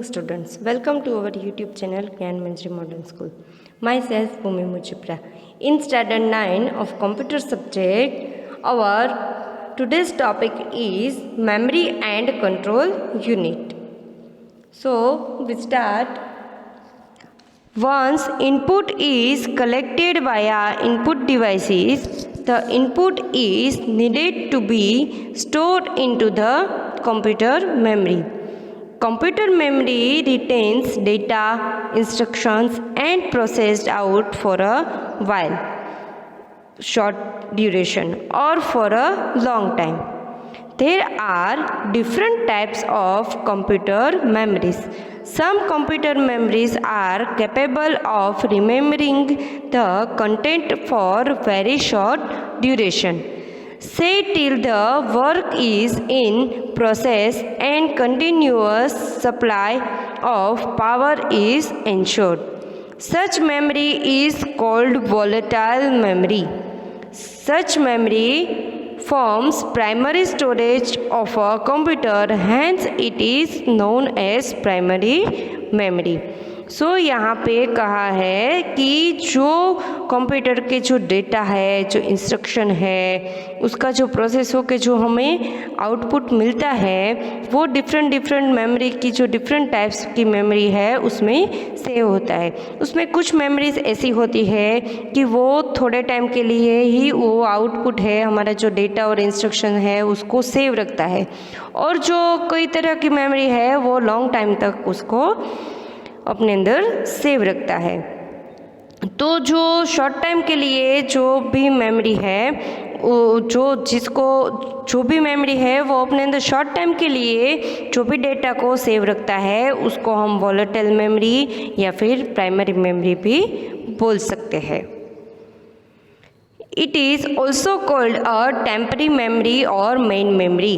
students, welcome to our YouTube channel Gyan Manjari Modern School. Myself Bhumi Mujibra. In standard 9 of computer subject, our today's topic is memory and control unit. So we start. Once input is collected via input devices, the input is needed to be stored into the computer memory. Computer memory retains data, instructions and processed out for a while, short duration or for a long time. There are different types of computer memories. Some computer memories are capable of remembering the content for very short duration, say till the work is in process and continuous supply of power is ensured. Such memory is called volatile memory. Such memory forms primary storage of a computer, hence it is known as primary memory. सो यहाँ पे कहा है कि जो computer के जो data है, जो इंस्ट्रक्शन है, उसका जो प्रोसेस हो के जो हमें आउटपुट मिलता है वो डिफरेंट मेमोरी की जो डिफरेंट टाइप्स की मेमोरी है उसमें सेव होता है. उसमें कुछ मेमोरीज ऐसी होती है कि वो थोड़े टाइम के लिए ही वो आउटपुट है, हमारा जो डेटा और इंस्ट्रक्शन है उसको सेव रखता है, और जो कई तरह की मेमोरी है वो लॉन्ग टाइम तक उसको अपने अंदर सेव रखता है. तो जो शॉर्ट टाइम के लिए जो भी मेमोरी है, जो भी मेमोरी है वो अपने अंदर शॉर्ट टाइम के लिए जो भी डेटा को सेव रखता है उसको हम वोलेटाइल मेमोरी या फिर प्राइमरी मेमोरी भी बोल सकते हैं. It is also called a temporary memory और मेन मेमोरी,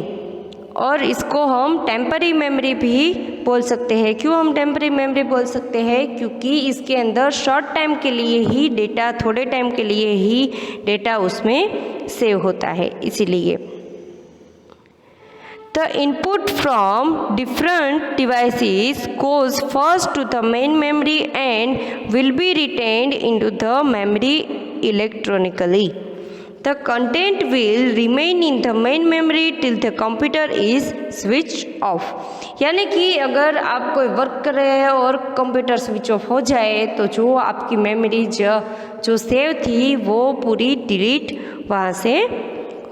और इसको हम टेम्पररी मेमोरी भी बोल सकते हैं. क्यों हम टेम्पररी मेमोरी बोल सकते हैं? क्योंकि इसके अंदर शॉर्ट टाइम के लिए ही डेटा, थोड़े टाइम के लिए ही डेटा उसमें सेव होता है, इसीलिए. The input from different devices goes first to the main memory and will be retained into the memory electronically. The content will remain in the main memory till the computer is switched off. यानी कि अगर आप कोई work कर रहे हैं और computer switch off हो जाए तो जो आपकी मेमोरी जो सेव थी वो पूरी डिलीट वहाँ से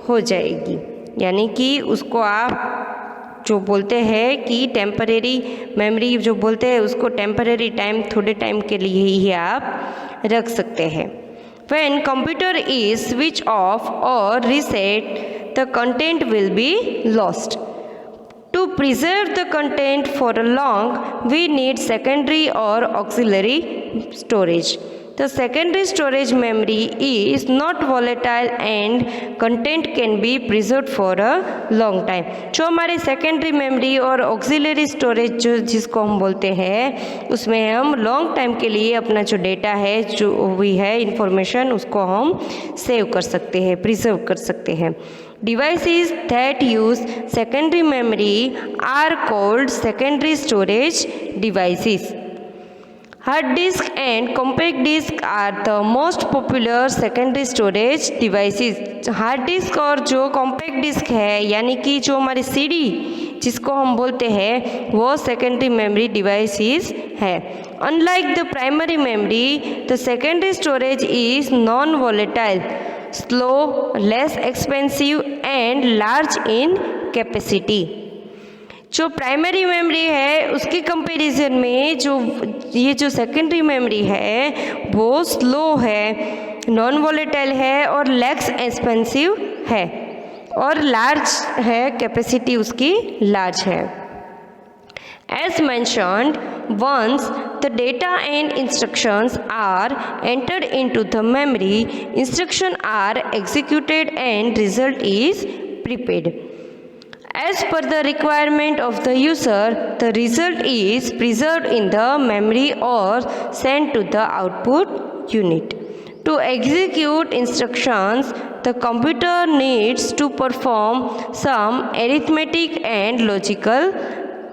हो जाएगी. यानी कि उसको आप जो बोलते हैं कि टेम्परेरी मेमोरी जो बोलते हैं उसको टेम्परेरी टाइम, थोड़े टाइम के लिए ही आप रख सकते हैं. When computer is switched off or reset, the content will be lost. To preserve the content for a long, we need secondary or auxiliary storage. The secondary storage memory is not volatile and content can be preserved for a long time. जो हमारे secondary memory और auxiliary storage जिसको हम बोलते हैं उसमें हम long time के लिए अपना जो डेटा है, जो भी है इंफॉर्मेशन, उसको हम सेव कर सकते हैं, प्रिजर्व कर सकते हैं. Devices that use secondary memory are called secondary storage devices. Hard disk and compact disk are the most popular secondary storage devices. Hard disk और जो कॉम्पैक्ट डिस्क है, यानी कि जो हमारी सीडी जिसको हम बोलते हैं, वो सेकेंडरी मेमोरी डिवाइसेस है. Unlike the primary memory, the secondary storage is non volatile, slow, less expensive and large in capacity. जो प्राइमरी मेमोरी है उसके कंपैरिजन में जो सेकेंडरी मेमोरी है वो स्लो है, नॉन वोलेटाइल है और लेस एक्सपेंसिव है और लार्ज है, कैपेसिटी उसकी लार्ज है. As mentioned, once the data and instructions are entered into the memory, instructions are executed and result is prepared. As per the requirement of the user, the result is preserved in the memory or sent to the output unit. To execute instructions, the computer needs to perform some arithmetic and logical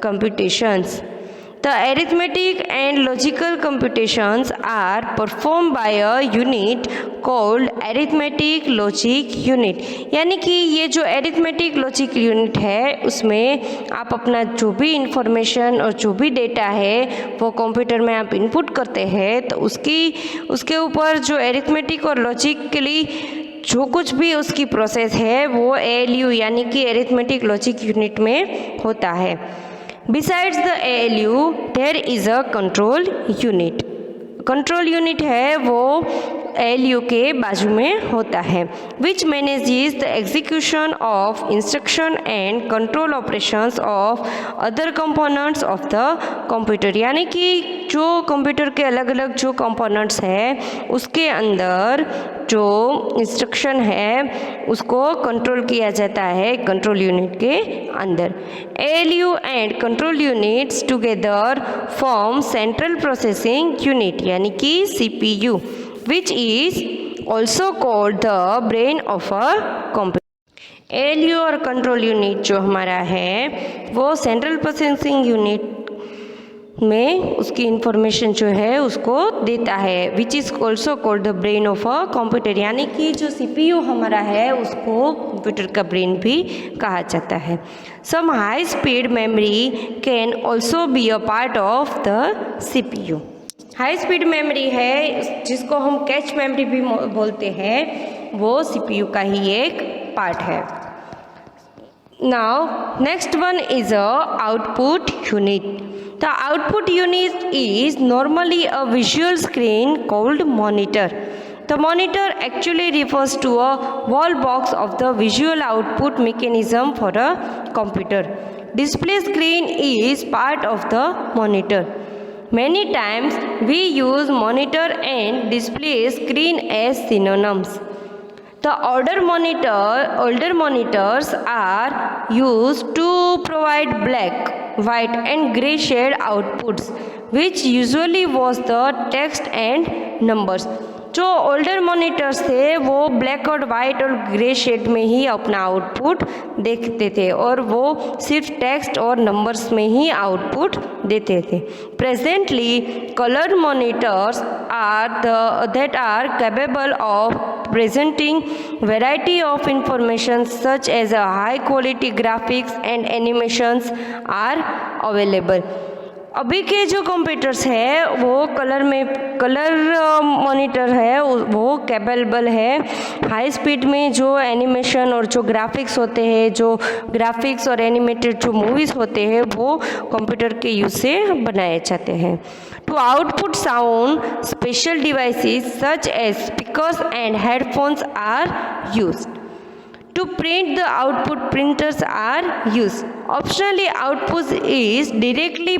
computations. The arithmetic and logical computations are performed by a unit called arithmetic logic unit. यानी कि ये जो arithmetic logic unit है उसमें आप अपना जो भी इंफॉर्मेशन और जो भी डेटा है वो कंप्यूटर में आप इनपुट करते हैं, तो उसके ऊपर जो arithmetic और logically जो कुछ भी उसकी प्रोसेस है वो ALU यानी कि arithmetic logic unit में होता है. Besides the ALU, there is a control unit. Control unit है वो ALU के बाजू में होता है, which manages the execution of instruction and control operations of other components of the computer. यानी कि जो कंप्यूटर के अलग अलग जो कंपोनेंट्स हैं उसके अंदर जो इंस्ट्रक्शन है उसको कंट्रोल किया जाता है कंट्रोल यूनिट के अंदर. ALU and control units together form central processing unit यानी कि CPU, which is also called the brain of a computer. ALU और कंट्रोल यूनिट जो हमारा है वो सेंट्रल प्रोसेसिंग यूनिट में उसकी इंफॉर्मेशन जो है उसको देता है, which is also called the brain of a computer. यानी कि जो CPU हमारा है उसको कंप्यूटर का ब्रेन भी कहा जाता है. Some high speed memory can also be a part of the CPU. High speed memory है जिसको हम कैच मेमोरी भी बोलते हैं, वो CPU का ही एक पार्ट है. Now next one is a output unit. The output unit is normally a visual screen called monitor. The monitor actually refers to a wall box of the visual output mechanism for a computer. Display screen is part of the monitor. Many times we use monitor and display screen as synonyms. The older monitors are used to provide black, white and grey shade outputs, which usually was the text and numbers. जो older monitors थे वो black और white और grey shade में ही अपना output देखते थे और वो सिर्फ टेक्स्ट और नंबर्स में ही आउटपुट देते थे. Presently colour monitors that are capable of presenting variety of information such as a high quality graphics and animations are available. अभी के जो कंप्यूटर्स है वो कलर मॉनिटर है वो कैपेबल है हाई स्पीड में जो एनिमेशन और जो ग्राफिक्स होते हैं, जो ग्राफिक्स और एनिमेटेड जो मूवीज़ होते हैं वो कंप्यूटर के यूज़ से बनाए जाते हैं. To output sound special devices such as speakers and headphones are used. To print, the output printers are used. Optionally, output is directly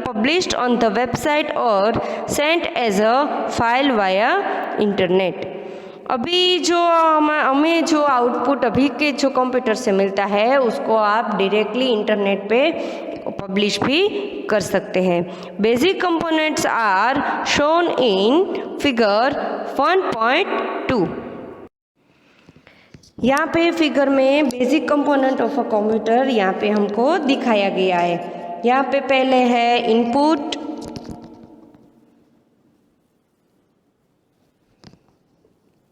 published on the website or sent as a file via internet. अभी जो हमें जो output अभी के जो computer से मिलता है उसको आप डायरेक्टली इंटरनेट पे पब्लिश भी कर सकते हैं. Basic components are shown in figure 1.2. यहाँ पे फिगर में basic component of a computer यहाँ पे हमको दिखाया गया है. यहाँ पे पहले है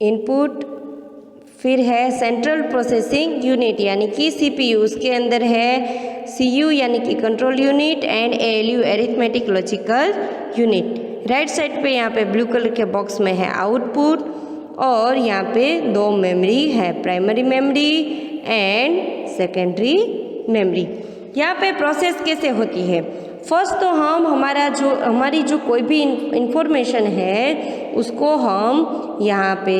इनपुट, फिर है सेंट्रल प्रोसेसिंग यूनिट यानी कि CPU, उसके अंदर है CU यानी कि control unit and ALU arithmetic logical unit. Right side पे यहाँ पे ब्लू कलर के बॉक्स में है आउटपुट और यहाँ पे दो मेमोरी है, primary memory and secondary memory. यहाँ पे प्रोसेस कैसे होती है? फर्स्ट तो हम हमारी जो कोई भी इंफॉर्मेशन है उसको हम यहाँ पे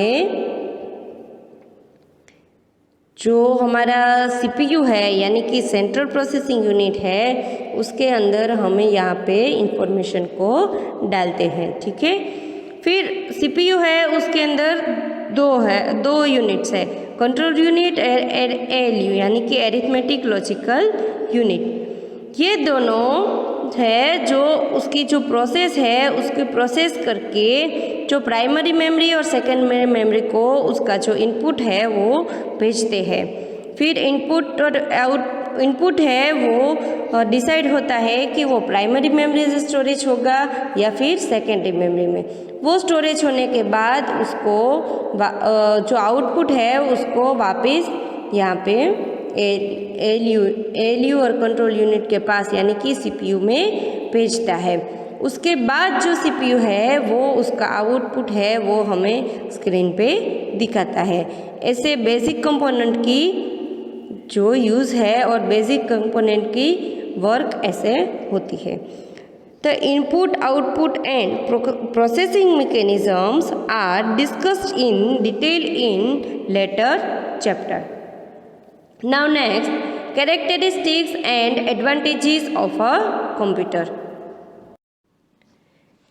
जो हमारा CPU है यानी कि सेंट्रल प्रोसेसिंग यूनिट है उसके अंदर हमें यहाँ पे इंफॉर्मेशन को डालते हैं. ठीक है. फिर CPU है उसके अंदर दो यूनिट्स है, कंट्रोल यूनिट और ALU यानी कि एरिथमेटिक लॉजिकल यूनिट. ये दोनों है जो उसकी जो प्रोसेस है उसकी प्रोसेस करके जो प्राइमरी मेमोरी और सेकेंडरी मेमोरी को उसका जो इनपुट है वो भेजते हैं. फिर इनपुट और इनपुट है वो डिसाइड होता है कि वो प्राइमरी मेमोरी स्टोरेज होगा या फिर सेकेंडरी मेमोरी में। वो स्टोरेज होने के बाद उसको जो आउटपुट है उसको वापस यहाँ पे एलयू और कंट्रोल यूनिट के पास यानी कि सीपीयू में भेजता है। उसके बाद जो सीपीयू है वो उसका आउटपुट है वो हमें स्क्रीन पे दिखाता है। ऐसे बेसिक कंपोनेंट की जो यूज़ है और बेसिक कंपोनेंट की वर्क ऐसे होती है। The input, output and processing mechanisms are discussed in detail in later chapter. Now next, characteristics and advantages of a computer.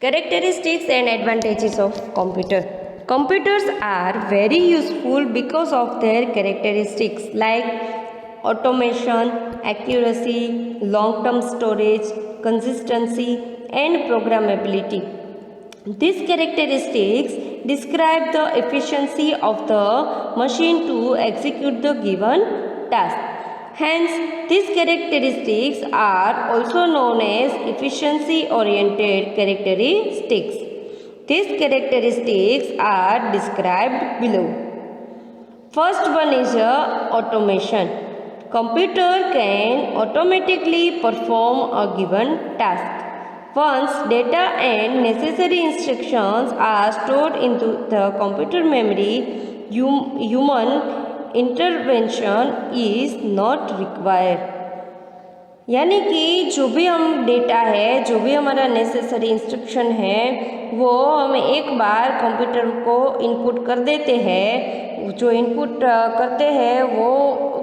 Characteristics and advantages of computer. Computers are very useful because of their characteristics like automation, accuracy, long-term storage, consistency and programmability. These characteristics describe the efficiency of the machine to execute the given task. Hence, these characteristics are also known as efficiency-oriented characteristics. These characteristics are described below. First one is automation. Computer can automatically perform a given task. Once data and necessary instructions are stored into the computer memory, human intervention is not required. यानी कि जो भी हम data है, जो भी हमारा necessary instruction है, वो हम एक बार कंप्यूटर को इनपुट कर देते हैं। जो इनपुट करते हैं वो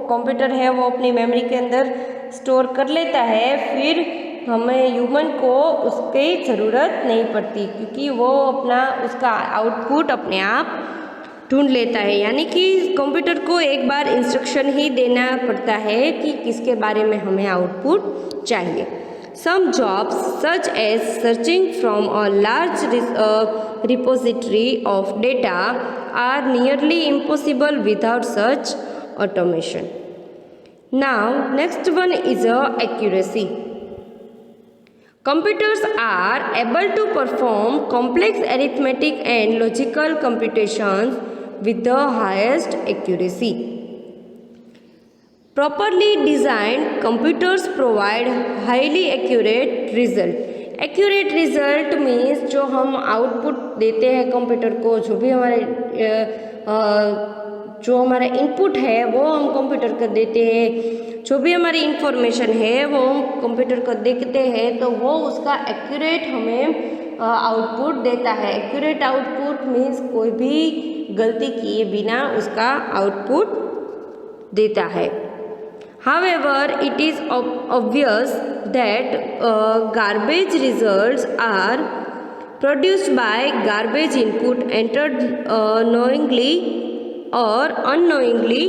कंप्यूटर है वो अपनी मेमोरी के अंदर स्टोर कर लेता है। फिर हमें ह्यूमन को उसकी ज़रूरत नहीं पड़ती क्योंकि वो अपना उसका आउटपुट अपने आप ढूंढ लेता है। यानी कि कंप्यूटर को एक बार इंस्ट्रक्शन ही देना पड़ता है कि किसके बारे में हमें आउटपुट चाहिए। Some jobs such as searching from a large repository of data are nearly impossible without such automation. Now next one is accuracy. Computers are able to perform complex arithmetic and logical computations with the highest accuracy. Properly designed computers provide highly accurate result. Accurate result means जो हम output देते हैं computer को, जो हमारा input है वो हम कंप्यूटर को देते हैं, जो भी हमारी इंफॉर्मेशन है वो हम कंप्यूटर को देखते हैं तो वो उसका एक्यूरेट हमें आउटपुट देता है। एक्यूरेट आउटपुट मीन्स कोई भी गलती किए बिना उसका आउटपुट देता है। However, it is obvious that garbage results are produced by garbage input entered knowingly or unknowingly.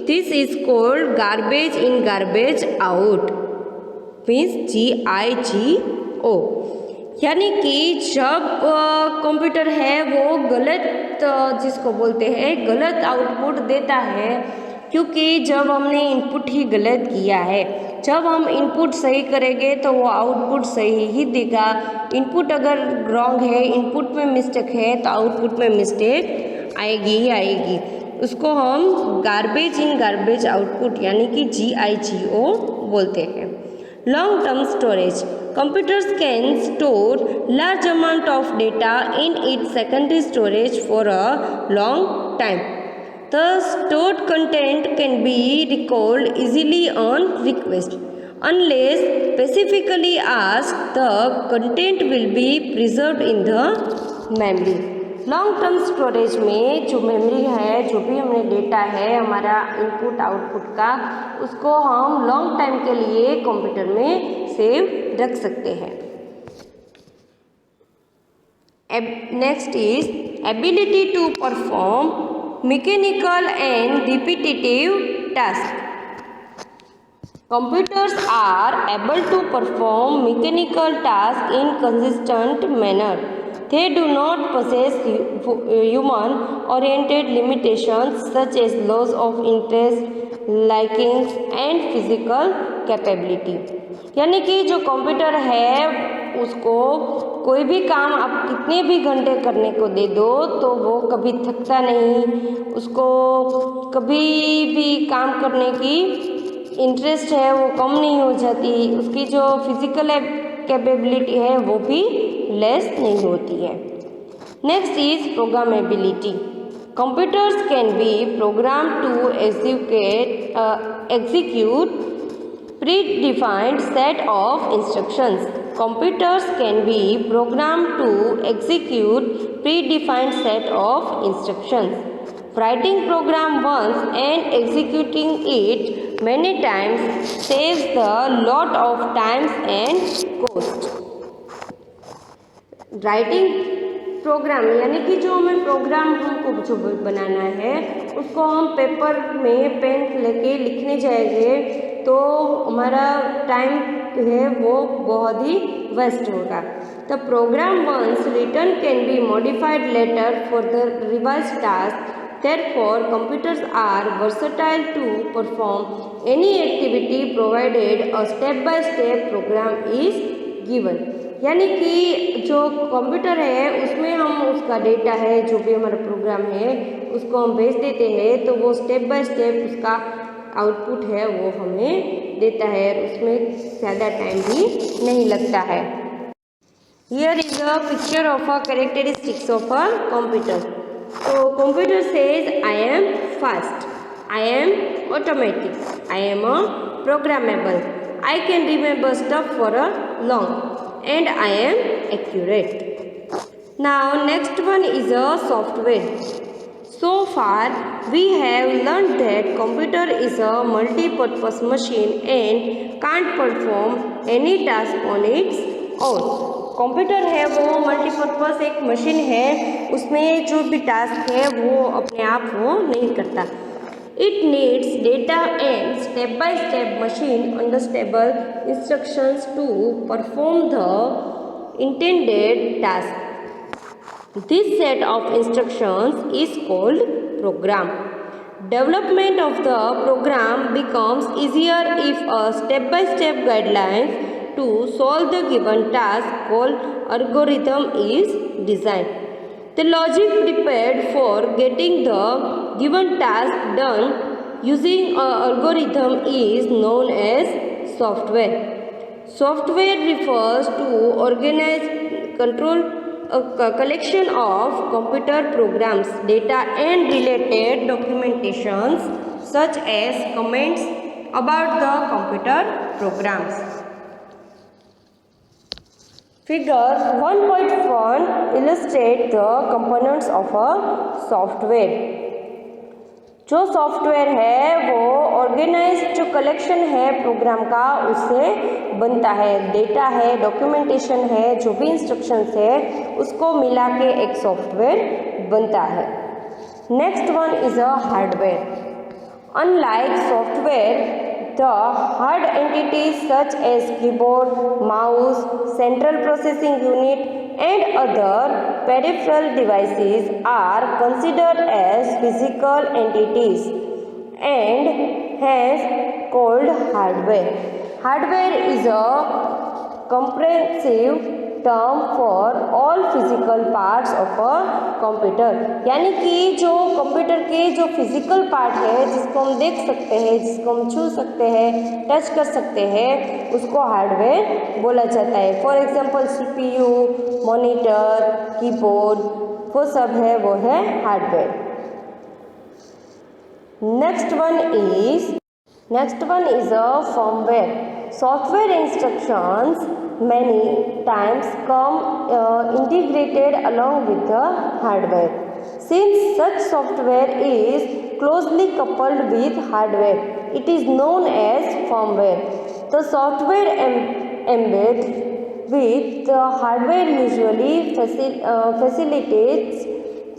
This is called garbage in garbage out, means GIGO। यानी कि जब कंप्यूटर है वो गलत जिसको बोलते हैं गलत आउटपुट देता है क्योंकि जब हमने इनपुट ही गलत किया है। जब हम इनपुट सही करेंगे तो वो आउटपुट सही ही देगा। इनपुट अगर रॉन्ग है, इनपुट में मिस्टेक है तो आउटपुट में मिस्टेक आएगी ही आएगी। उसको हम गार्बेज इन गार्बेज आउटपुट यानी कि GIGO बोलते हैं। Long term storage. Computers can store large amount of data in its secondary storage for a long time. The stored content can be recalled easily on request. Unless specifically asked, the content will be preserved in the memory. Long term storage में जो memory है, जो भी हमने data है हमारा input output का, उसको हम लॉन्ग टाइम के लिए कंप्यूटर में सेव रख सकते हैं। Next is ability to perform mechanical and repetitive tasks. Computers are able to perform mechanical tasks in consistent manner. They do not possess human-oriented limitations such as loss of interest, likings and physical capability. यानी कि जो computer है उसको कोई भी काम आप कितने भी घंटे करने को दे दो तो वो कभी थकता नहीं, उसको कभी भी काम करने की इंटरेस्ट है वो कम नहीं हो जाती, उसकी जो फिजिकल कैपेबिलिटी है वो भी लेस नहीं होती है। Next is programmability. Computers can be programmed to execute predefined set of instructions. Computers can be programmed to execute predefined set of instructions. Writing program once and executing it many times saves the lot of time and cost. Writing program यानी कि जो हमें programme हमको जो बनाना है उसको हम paper में पेन लेके लिखने जाएंगे तो हमारा टाइम है वो बहुत ही वेस्ट होगा। The program once written can be modified later for the revise task. Therefore, computers are versatile to perform any activity provided a step-by-step program is given. यानी कि जो कंप्यूटर है उसमें हम उसका डेटा है जो भी हमारा प्रोग्राम है उसको हम भेज देते हैं तो वो स्टेप बाय स्टेप उसका आउटपुट है वो हमें देता है और उसमें ज़्यादा टाइम भी नहीं लगता है। Here is a picture of a characteristics of a computer. So computer says I am fast, I am automatic, I am a programmable, I can remember stuff for a long, and I am accurate. Now next one is a software. So far we have learned that computer is a multi-purpose machine and can't perform any task on its own. Computer है वो multipurpose एक machine है, उसमें जो भी task है वो अपने आप वो नहीं करता। It needs data and step by step machine understandable instructions to perform the intended task. This set of instructions is called program. Development of the program becomes easier if a step-by-step guidelines to solve the given task called algorithm is designed. The logic prepared for getting the given task done using an algorithm is known as software. Software refers to organized control a collection of computer programs, data and related documentations such as comments about the computer programs. Figure 1.1 illustrates the components of a software. जो software है वो organised जो collection है programme का उससे बनता है, data है, डॉक्यूमेंटेशन है, जो भी इंस्ट्रक्शंस है उसको मिला के एक सॉफ्टवेयर बनता है। Next one is a hardware. Unlike software the hard entities such as keyboard, mouse, central processing unit and other peripheral devices are considered as physical entities and hence called hardware. Hardware is a comprehensive term for all physical parts of a computer। यानी कि जो computer के जो physical part है जिसको हम देख सकते हैं, जिसको हम छू सकते हैं, टच कर सकते हैं, उसको हार्डवेयर बोला जाता है। For example CPU, monitor, keyboard वो सब है वो है hardware. Next one is a firmware. Software instructions many times come integrated along with the hardware. Since such software is closely coupled with hardware, it is known as firmware. The software embedded with the hardware usually facilitates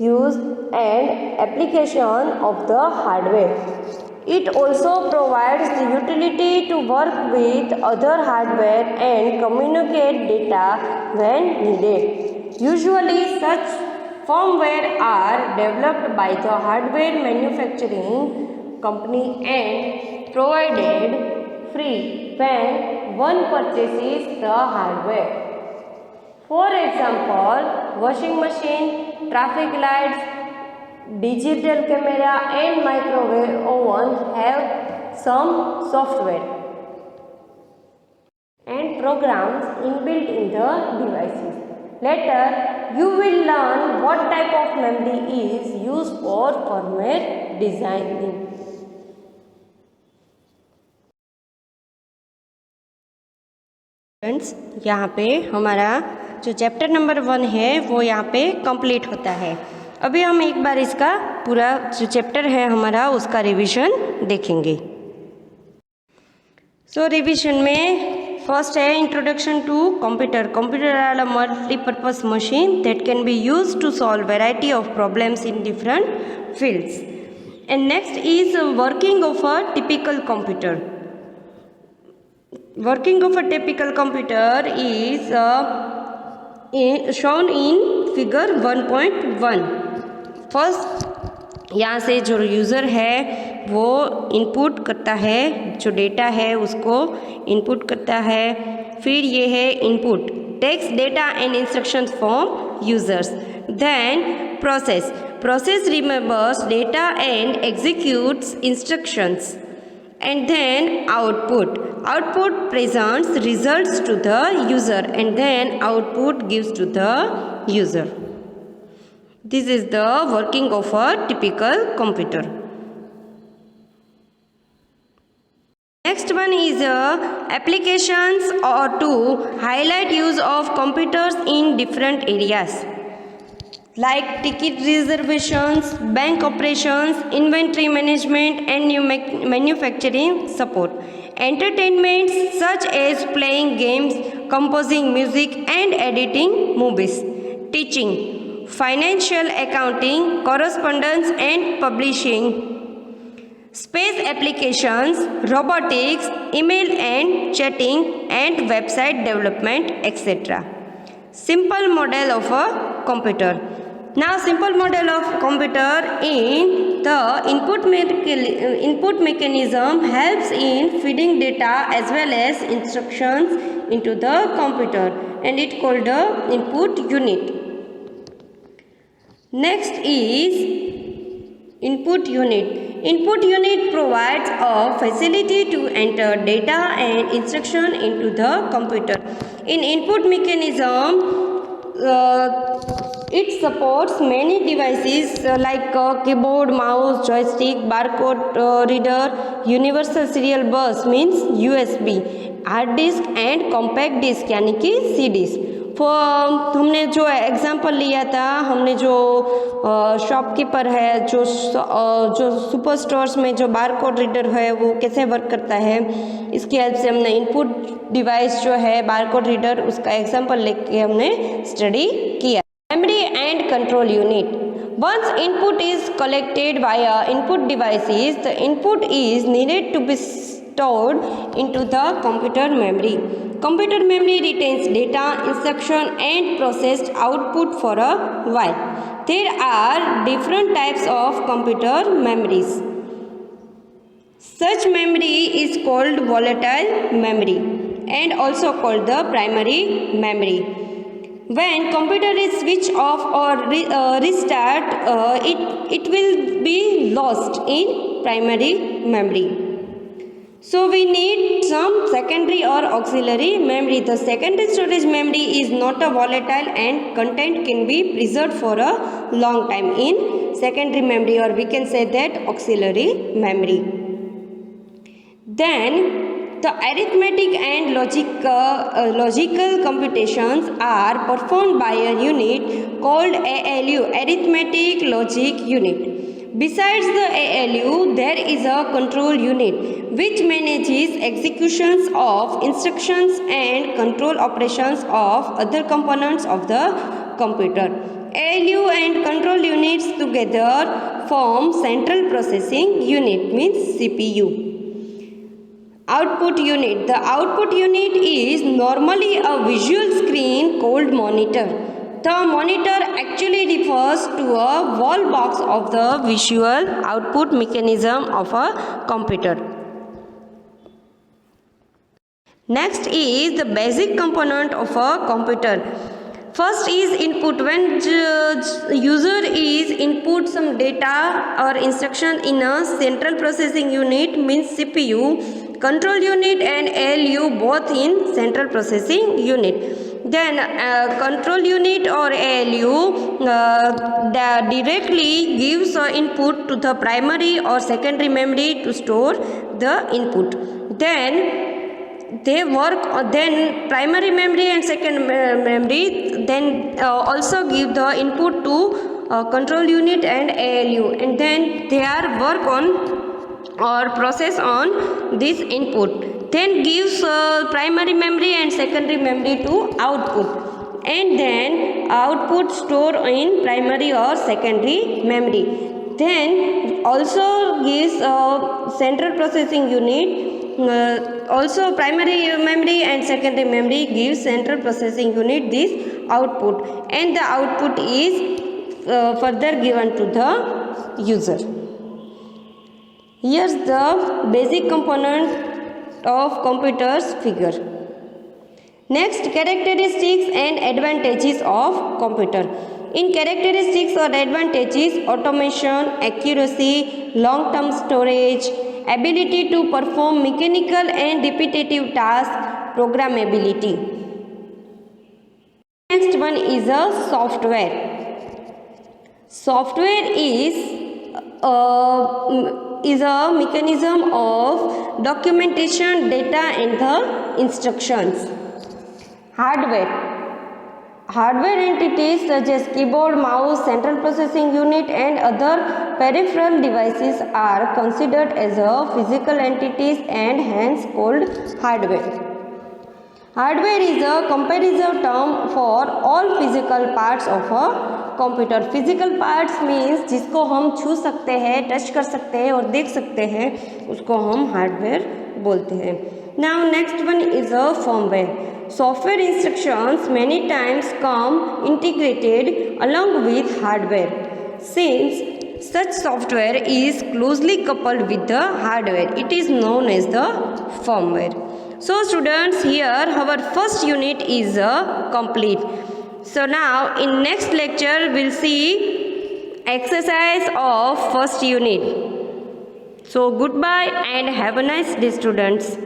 use and application of the hardware. It also provides the utility to work with other hardware and communicate data when needed. Usually such firmware are developed by the hardware manufacturing company and provided free when one purchases the hardware. For example, washing machine, traffic lights, digital camera and microwave oven have some software and programs inbuilt in the devices. Later, you will learn what type of memory is used for firmware designing. Friends, यहाँ पे हमारा जो chapter number 1 है वो यहाँ पे complete होता है। अभी हम एक बार इसका पूरा जो चैप्टर है हमारा उसका रिवीजन देखेंगे। रिवीजन में फर्स्ट है introduction to computer. Computer are a multipurpose machine that can be used to solve variety of problems in different fields. And next is working of a typical computer. Working of a typical computer is shown in figure 1.1. First यहाँ से जो user है वो input करता है, जो data है उसको इनपुट करता है। फिर ये है input text data and instructions from users. Then process remembers data and executes instructions. And then output presents results to the user and then output gives to the user. This is the working of a typical computer. Next one is applications or to highlight use of computers in different areas like ticket reservations, bank operations, inventory management and manufacturing support. Entertainments such as playing games, composing music and editing movies. Teaching, financial accounting, correspondence and publishing. Space applications, robotics, email and chatting and website development, etc. Simple model of a computer. Now simple model of computer in the input mechanism helps in feeding data as well as instructions into the computer and it called the input unit. Next is input unit. Input unit provides a facility to enter data and instruction into the computer. In input mechanism, it supports many devices like keyboard, mouse, joystick, barcode reader, universal serial bus means USB, hard disk and compact disk यानी कि CDs. हमने जो example लिया था, हमने जो shopkeeper है, जो सुपर स्टोर्स में जो बारकोड रीडर है वो कैसे वर्क करता है, इसकी हेल्प से हमने इनपुट डिवाइस जो है बारकोड रीडर उसका एग्जांपल लेके हमने स्टडी किया। Memory and control unit. Once input is collected via input devices, the input is needed to be stored into the computer memory. Computer memory retains data, instruction and processed output for a while. There are different types of computer memories. Such memory is called volatile memory and also called the primary memory. When computer is switched off or restart, it will be lost in primary memory. So we need some secondary or auxiliary memory. The secondary storage memory is not a volatile and content can be preserved for a long time in secondary memory, or we can say that auxiliary memory. Then the arithmetic and logical computations are performed by a unit called ALU, Arithmetic Logic Unit. Besides the ALU, there is a control unit which manages executions of instructions and control operations of other components of the computer. ALU and control units together form Central Processing Unit, means CPU. Output unit. The output unit is normally a visual screen called monitor. The monitor actually refers to a wall box of the visual output mechanism of a computer. Next is the basic component of a computer. First is input. When user is input some data or instruction in a central processing unit, means CPU, control unit and ALU, both in central processing unit. Then control unit or ALU directly gives input to the primary or secondary memory to store the input. Then they work, then primary memory and second memory then also give the input to control unit and ALU, and then they are work on or process on this input, then gives primary memory and secondary memory to output, and then output store in primary or secondary memory, then also gives central processing unit. Also primary memory and secondary memory gives central processing unit this output, and the output is further given to the user. Here's the basic component of computers figure. Next, characteristics and advantages of computer. In characteristics or advantages, automation, accuracy, long-term storage, ability to perform mechanical and repetitive tasks, programmability. Next one is a software. Software is a mechanism of documentation, data and the instructions. Hardware entities such as keyboard, mouse, central processing unit and other peripheral devices are considered as a physical entities and hence called hardware. Hardware is a comparison term for all physical parts of a computer. Physical parts means जिसको हम छू सकते हैं, touch कर सकते हैं और देख सकते हैं, उसको हम हार्डवेयर बोलते हैं. Now next one is a firmware. Software instructions many times come integrated along with hardware. Since such software is closely coupled with the hardware, it is known as the firmware. So students, here our first unit is complete. So now in next lecture we'll see exercise of first unit. So goodbye and have a nice day students.